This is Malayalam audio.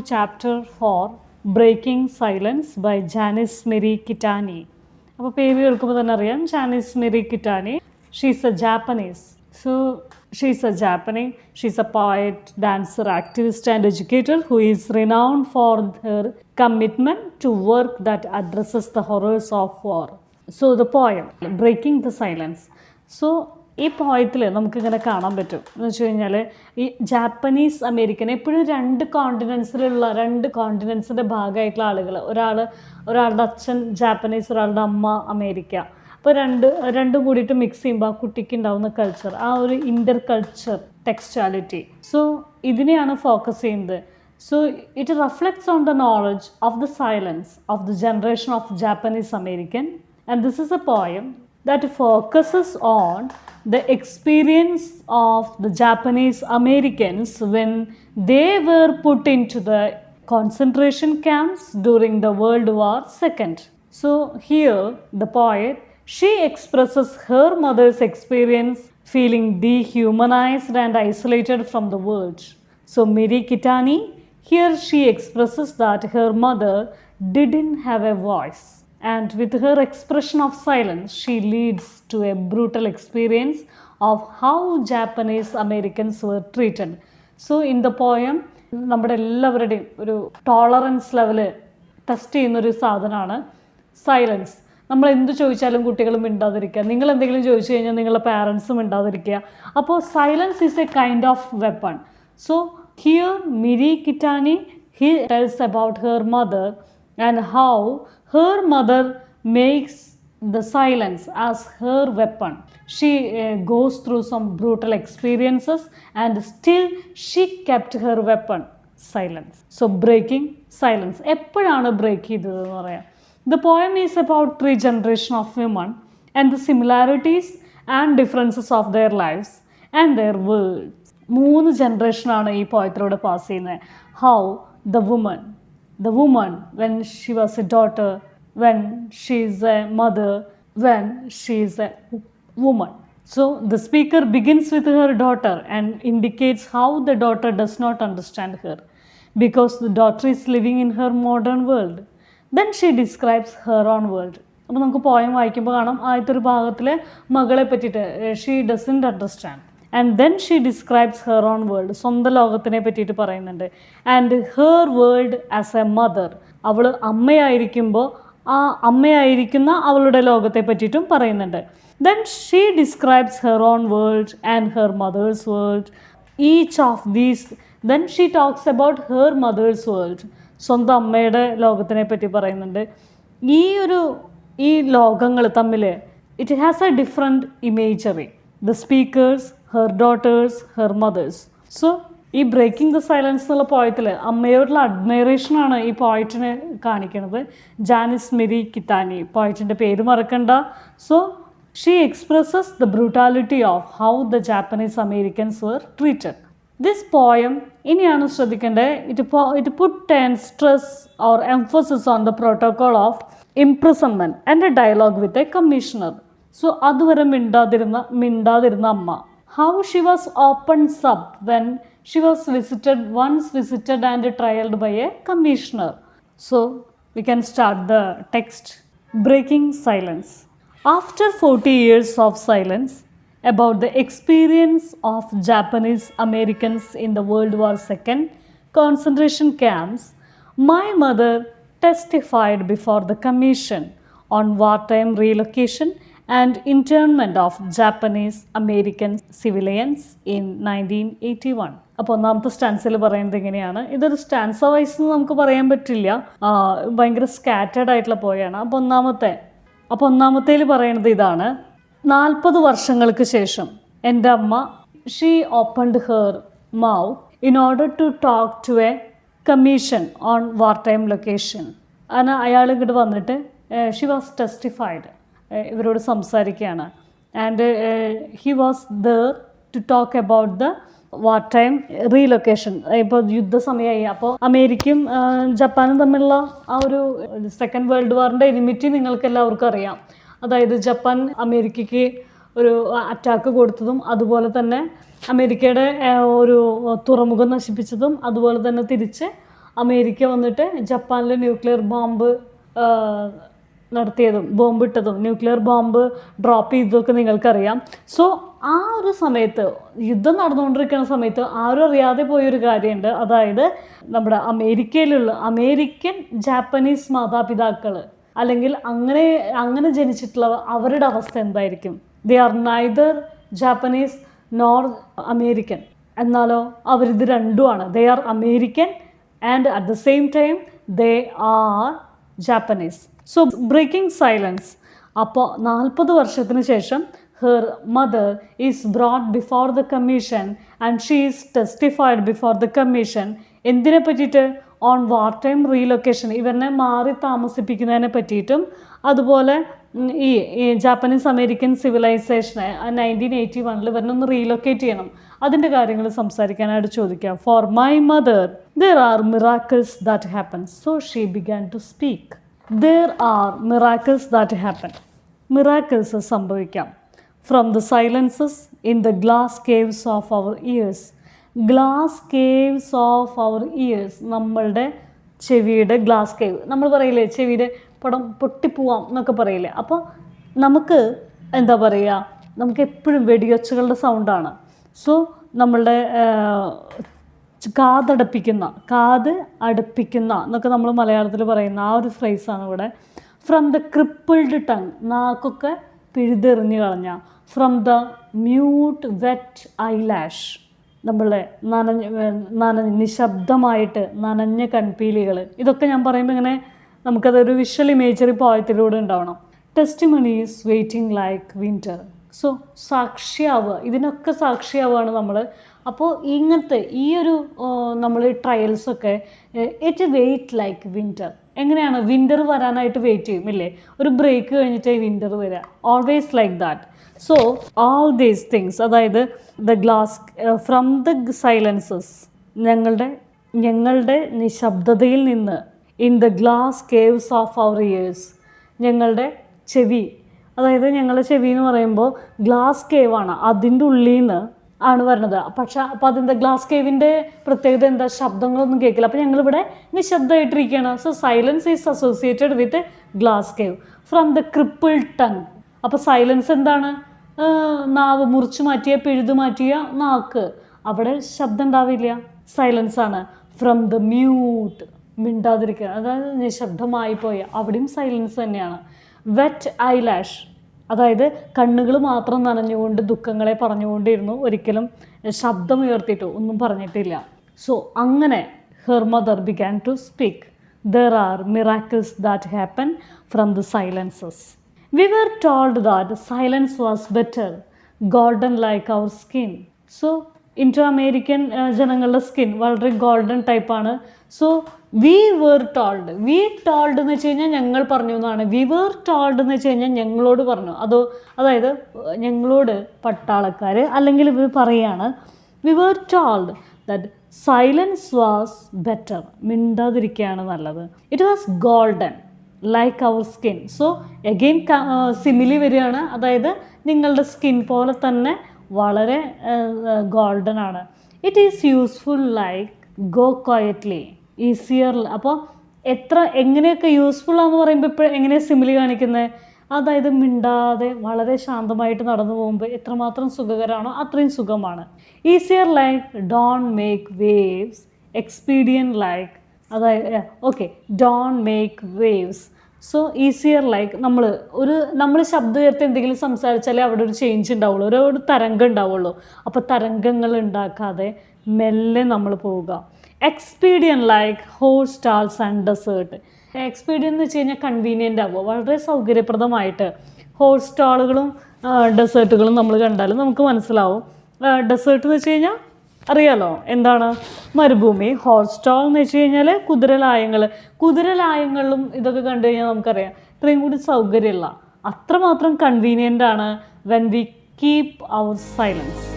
Chapter 4 Breaking Silence by Janice Mary Kitani. അപ്പോൾ പേര് കേൾക്കുമ്പോൾ തന്നെ അറിയാം Janice Mirikitani. She's a Japanese. She's a poet, dancer, activist and educator who is renowned for her commitment to work that addresses the horrors of war. So the poem Breaking the Silence. So ഈ പോയത്തിൽ നമുക്കിങ്ങനെ കാണാൻ പറ്റും എന്ന് വെച്ച് കഴിഞ്ഞാൽ ഈ ജാപ്പനീസ് അമേരിക്കൻ എപ്പോഴും രണ്ട് കോണ്ടിനെൻസിൻ്റെ ഭാഗമായിട്ടുള്ള ആളുകൾ, ഒരാളുടെ അച്ഛൻ ജാപ്പനീസ്, ഒരാളുടെ അമ്മ അമേരിക്ക. അപ്പോൾ രണ്ടും കൂടിയിട്ട് മിക്സ് ചെയ്യുമ്പോൾ ആ കുട്ടിക്ക് ഉണ്ടാവുന്ന കൾച്ചർ, ആ ഒരു ഇൻ്റർ കൾച്ചർ ടെക്സ്റ്റാലിറ്റി. സോ ഇതിനെയാണ് ഫോക്കസ് ചെയ്യുന്നത്. So it reflects on the knowledge of the silence of the generation of Japanese American. And this is A poem that focuses on the experience of the Japanese Americans when they were put into the concentration camps during the World War II. So here the poet, she expresses her mother's experience feeling dehumanized and isolated from the world. So Mary Kitani, here she expresses that her mother didn't have a voice. And with her expression of silence, she leads to a brutal experience of how Japanese Americans were treated. So in the poem, നമ്മുടെ എല്ലാവരുടെയും ഒരു ടോളറൻസ് ലെവല് ടെസ്റ്റ് ചെയ്യുന്നൊരു സാധനമാണ് സൈലൻസ്. നമ്മൾ എന്ത് ചോദിച്ചാലും കുട്ടികൾ മിണ്ടാതിരിക്കുക, നിങ്ങൾ എന്തെങ്കിലും ചോദിച്ചു കഴിഞ്ഞാൽ നിങ്ങളുടെ പാരൻസും മിണ്ടാതിരിക്കുക. അപ്പോൾ silence is a kind of weapon. So here Mirikitani, he tells about her mother and how her mother makes the silence as her weapon. She goes through some brutal experiences and still she kept her weapon, silence. So breaking silence. എപ്പോഴാണ് ബ്രേക്ക് ചെയ്തതെന്ന് പറയാം. The poem is about 3 generations of women and the similarities and differences of their lives and their worlds. 3 ജനറേഷനാണ് ഈ പോയത്തിലൂടെ പാസ് ചെയ്യുന്നത്. How the woman when she was a daughter, when she is a mother, when she is a woman. So the speaker begins with her daughter and indicates how the daughter does not understand her because the daughter is living in her modern world. Then she describes her own world. അപ്പോൾ നമുക്ക് പോയം വായിക്കുമ്പോൾ കാണാം ആദ്യത്തെ ഒരു ഭാഗത്തിലെ മകളെ പറ്റിയിട്ട് she doesn't understand. And then she describes her own world, സ്വന്തം ലോകത്തിനെ പറ്റിയിട്ട് പറയുന്നുണ്ട്. And her world as a mother, അവൾ അമ്മയായിരിക്കുന്ന അവളുടെ ലോകത്തെ പറ്റിയിട്ടും പറയുന്നുണ്ട്. Then she describes her own world and her mother's world. Each of these, then she talks about her mother's world, സ്വന്തം അമ്മയുടെ ലോകത്തിനെ പറ്റി പറയുന്നുണ്ട്. ഈ ലോകങ്ങൾ തമ്മിൽ it has a different imagery. The speakers, her daughters, her mothers. So ഈ ബ്രേക്കിംഗ് ദ സൈലൻസ് എന്നുള്ള പോയത്തിൽ അമ്മയോടുള്ള അഡ്മയറേഷനാണ് ഈ പോയറ്റിനെ കാണിക്കുന്നത്. ജാനിസ് മെരി കിറ്റാനി, പോയറ്റിൻ്റെ പേര് മറക്കണ്ട. So she expresses the brutality of how the Japanese Americans were treated. This poem, ഇനിയാണ് ശ്രദ്ധിക്കേണ്ടത്, it put and stress or emphasis on the protocol of imprisonment and a dialogue with a commissioner. So അതുവരെ മിണ്ടാതിരുന്ന അമ്മ, how she was opened up when she was once visited and trialed by a commissioner. So we can start the text. Breaking silence. After 40 years of silence about the experience of Japanese Americans in the World War II concentration camps, my mother testified before the commission on wartime relocation and internment of Japanese American civilians in 1981. അപ്പോൾ ഒന്നാമത്തെ സ്റ്റാൻസിൽ പറയുന്നത് എങ്ങനെയാണ്, ഇതൊരു സ്റ്റാൻസ വൈസ് നമുക്ക് പറയാൻ പറ്റില്ല, ഭയങ്കര സ്കാറ്റേഡ് ആയിട്ടുള്ള പോയാണ്. അപ്പോൾ ഒന്നാമത്തേൽ പറയുന്നത് ഇതാണ്: 40 വർഷങ്ങൾക്ക് ശേഷം എൻ്റെ അമ്മ, she opened her mouth in order to talk to a commission on war time location. അങ്ങനെ അയാൾ ഇങ്ങോട്ട് വന്നിട്ട് ഷീ വാസ് ടെസ്റ്റിഫൈഡ്, ഇവരോട് സംസാരിക്കുകയാണ്. And he was there to talk about the war time relocation. ഇപ്പോൾ യുദ്ധസമയമായി, അപ്പോൾ അമേരിക്കയും ജപ്പാനും തമ്മിലുള്ള ആ ഒരു സെക്കൻഡ് വേൾഡ് വാറിൻ്റെ എനിമിറ്റി നിങ്ങൾക്ക് എല്ലാവർക്കും അറിയാം. അതായത് ജപ്പാൻ അമേരിക്കയ്ക്ക് ഒരു അറ്റാക്ക് കൊടുത്തതും, അതുപോലെ തന്നെ അമേരിക്കയുടെ ഒരു തുറമുഖം നശിപ്പിച്ചതും, അതുപോലെ തന്നെ തിരിച്ച് അമേരിക്ക വന്നിട്ട് ജപ്പാനിൽ ന്യൂക്ലിയർ ബോംബ് നടത്തിയതും ബോംബിട്ടതും ന്യൂക്ലിയർ ബോംബ് ഡ്രോപ്പ് ചെയ്തതൊക്കെ നിങ്ങൾക്കറിയാം. സോ ആ ഒരു സമയത്ത് യുദ്ധം നടന്നുകൊണ്ടിരിക്കുന്ന സമയത്ത് ആരും അറിയാതെ പോയൊരു കാര്യമുണ്ട്. അതായത് നമ്മുടെ അമേരിക്കയിലുള്ള അമേരിക്കൻ ജാപ്പനീസ് മാതാപിതാക്കൾ അല്ലെങ്കിൽ അങ്ങനെ ജനിച്ചിട്ടുള്ള അവരുടെ അവസ്ഥ എന്തായിരിക്കും? They are neither Japanese nor American. എന്നാലോ അവരിത് രണ്ടുമാണ്. They are American and at the same time they are Japanese. So breaking silence. അപ്പോൾ 40 വർഷത്തിന് ശേഷം her mother is brought before the commission and she is testified before the commission. എന്തിനെ പറ്റിയിട്ട്? ഓൺ വാർ ടൈം റീലൊക്കേഷൻ, ഇവരെ മാറി താമസിപ്പിക്കുന്നതിനെ പറ്റിയിട്ടും അതുപോലെ ഈ ജാപ്പനീസ് അമേരിക്കൻ സിവിലൈസേഷനെ 1981 ഇവരൊന്ന് റീലൊക്കേറ്റ് ചെയ്യണം, അതിൻ്റെ കാര്യങ്ങൾ സംസാരിക്കാനായിട്ട് ചോദിക്കാം. For my mother there are miracles that happen. So she began to speak. There are miracles that happen. മിറാക്കിൾസ് സംഭവിക്കാം. From the silences in the glass caves of our ears. Glass caves of our ears, നമ്മളുടെ ചെവിയുടെ ഗ്ലാസ് കേവ്. നമ്മൾ പറയില്ലേ ചെവിയുടെ പടം പൊട്ടിപ്പോവാം എന്നൊക്കെ പറയില്ലേ. അപ്പോൾ നമുക്ക് എന്താ പറയുക, നമുക്ക് എപ്പോഴും വെടിയൊച്ചകളുടെ സൗണ്ടാണ്. സോ നമ്മളുടെ കാത് അടുപ്പിക്കുന്ന എന്നൊക്കെ നമ്മൾ മലയാളത്തിൽ പറയുന്ന ആ ഒരു ഫ്രേസാണ് ഇവിടെ. ഫ്രം ദ ക്രിപ്പിൾഡ് ടങ്, നാക്കൊക്കെ പിഴുതെറിഞ്ഞ് കളഞ്ഞ. From the mute wet eyelash, നമ്മളെ നിശബ്ദമായിട്ട് നനഞ്ഞ കൺപീലികൾ. ഇതൊക്കെ ഞാൻ പറയുമ്പോൾ ഇങ്ങനെ നമുക്കതൊരു വിഷ്വൽ ഇമേജറി പോയത്തിലൂടെ ഉണ്ടാവണം. Testimonies waiting like winter. So സാക്ഷിയാവുക, ഇതിനൊക്കെ സാക്ഷിയാവുകയാണ് നമ്മൾ. അപ്പോൾ ഇങ്ങനത്തെ ഈ ഒരു നമ്മൾ ട്രയൽസൊക്കെ ഇറ്റ് വെയിറ്റ് ലൈക്ക് വിൻ്റർ. എങ്ങനെയാണ് വിൻ്റർ വരാനായിട്ട് വെയിറ്റ് ചെയ്യും ഇല്ലേ? ഒരു ബ്രേക്ക് കഴിഞ്ഞിട്ടേ വിൻ്റർ വരിക. Always like that. So all these things, അതായത് the glass from the silences, ഞങ്ങളുടെ നിശബ്ദതയിൽ നിന്ന്, in the glass caves of our ears, ഞങ്ങളുടെ ചെവി, അതായത് ഞങ്ങളുടെ ചെവി എന്ന് പറയുമ്പോൾ ഗ്ലാസ് കേവാണ്, അതിൻ്റെ ഉള്ളിൽ നിന്ന് ആണ് വരുന്നത്. പക്ഷേ അപ്പോൾ അതിൻ്റെ ഗ്ലാസ് കേവിൻ്റെ പ്രത്യേകത എന്താ? ശബ്ദങ്ങളൊന്നും കേൾക്കില്ല. അപ്പോൾ ഞങ്ങളിവിടെ നിശബ്ദമായിട്ടിരിക്കുകയാണ്. So silence is associated with glass cave. From the cripple tongue, അപ്പോൾ സൈലൻസ് എന്താണ്? നാവ് മുറിച്ച് മാറ്റിയ, പിഴുതു മാറ്റിയ നാക്ക്, അവിടെ ശബ്ദം ഉണ്ടാവില്ല, സൈലൻസ് ആണ്. ഫ്രം ദ മ്യൂട്ട്, മിണ്ടാതിരിക്കുക, അതായത് നിശബ്ദമായി പോയ, അവിടെയും സൈലൻസ് തന്നെയാണ്. വെറ്റ് ഐലാഷ്, അതായത് കണ്ണുകൾ മാത്രം നനഞ്ഞുകൊണ്ട് ദുഃഖങ്ങളെ പറഞ്ഞുകൊണ്ടിരുന്നു, ഒരിക്കലും ശബ്ദമുയർത്തിയിട്ടോ ഒന്നും പറഞ്ഞിട്ടില്ല. സോ അങ്ങനെ her mother began to speak. There are miracles that happen from the silences. We were told that silence was better, golden like our skin. So, Indo American ജനങ്ങളുടെ സ്കിൻ വളരെ ഗോൾഡൻ ടൈപ്പാണ്. സോ വി വേർ ടോൾഡ് എന്ന് വെച്ച് കഴിഞ്ഞാൽ ഞങ്ങൾ പറഞ്ഞു എന്നാണ്. വി വേർ ടോൾഡ് എന്ന് വെച്ച് കഴിഞ്ഞാൽ ഞങ്ങളോട് പറഞ്ഞു. അതായത് ഞങ്ങളോട് പട്ടാളക്കാർ അല്ലെങ്കിൽ ഇവർ പറയുകയാണ്, we were told that silence was better, മിണ്ടാതിരിക്കുകയാണ് നല്ലത്. It was golden like our skin. So again simile വരികയാണ്, അതായത് നിങ്ങളുടെ സ്കിൻ പോലെ തന്നെ വളരെ ഗോൾഡൻ ആണ്. It is useful like go quietly, easier. അപ്പോൾ എങ്ങനെയൊക്കെ യൂസ്ഫുൾ ആണെന്ന് പറയുമ്പോൾ ഇപ്പോൾ എങ്ങനെയാണ് സിമിലി കാണിക്കുന്നത്? അതായത് മിണ്ടാതെ വളരെ ശാന്തമായിട്ട് നടന്നു പോകുമ്പോൾ എത്രമാത്രം സുഖകരമാണോ അത്രയും സുഖമാണ്. Easier like don't make waves, expedient like, അതായത് don't make waves. So easier like നമ്മൾ ശബ്ദം ഉയർത്തി എന്തെങ്കിലും സംസാരിച്ചാലേ അവിടെ ഒരു ചേഞ്ച് ഉണ്ടാവുള്ളൂ, ഒരു തരംഗം ഉണ്ടാവുള്ളൂ. അപ്പോൾ തരംഗങ്ങൾ ഉണ്ടാക്കാതെ മെല്ലെ നമ്മൾ പോവുക. Expedient like horse stalls and desert. Expedient എന്ന് വെച്ച് കഴിഞ്ഞാൽ കൺവീനിയൻ്റ് ആവുക, വളരെ സൗകര്യപ്രദമായിട്ട്. ഹോഴ്സ് സ്റ്റാളുകളും ഡെസേർട്ടുകളും നമ്മൾ കണ്ടാലും നമുക്ക് മനസ്സിലാവും. ഡെസേർട്ട് എന്ന് വെച്ച് കഴിഞ്ഞാൽ അറിയാലോ എന്താണ്? മരുഭൂമി. ഹോർസ് സ്റ്റാൾ എന്ന് വെച്ച് കഴിഞ്ഞാൽ കുതിരലായങ്ങളിലും ഇതൊക്കെ കണ്ടു കഴിഞ്ഞാൽ നമുക്കറിയാം ഇത്രയും കൂടി സൗകര്യമില്ല, അത്രമാത്രം കൺവീനിയൻ്റ് ആണ് when we keep our silence.